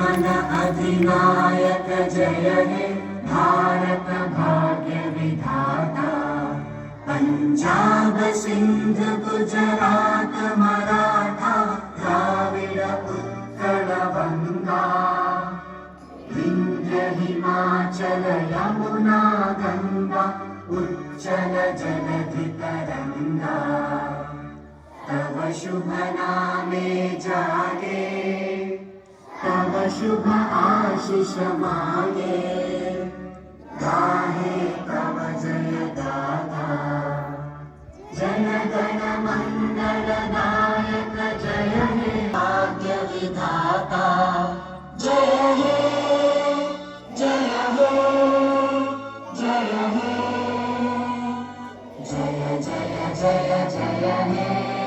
मन अधिनायक जय हे भारत भाग्य विधाता। पंजाब सिंध गुजरात मराठा द्राविड़ उत्कल बंगा। विंध्य हिमाचल यमुना गंगा उच्चल जलधि तरंगा। तव शुभ नामे जागे तव शुभ आशीष मांगे। गाहे तव जय गाथा जन गण मंगल नायक जय हे भाग्य विधाता। जय हे जय हे जय हे जय जय जय जय हे।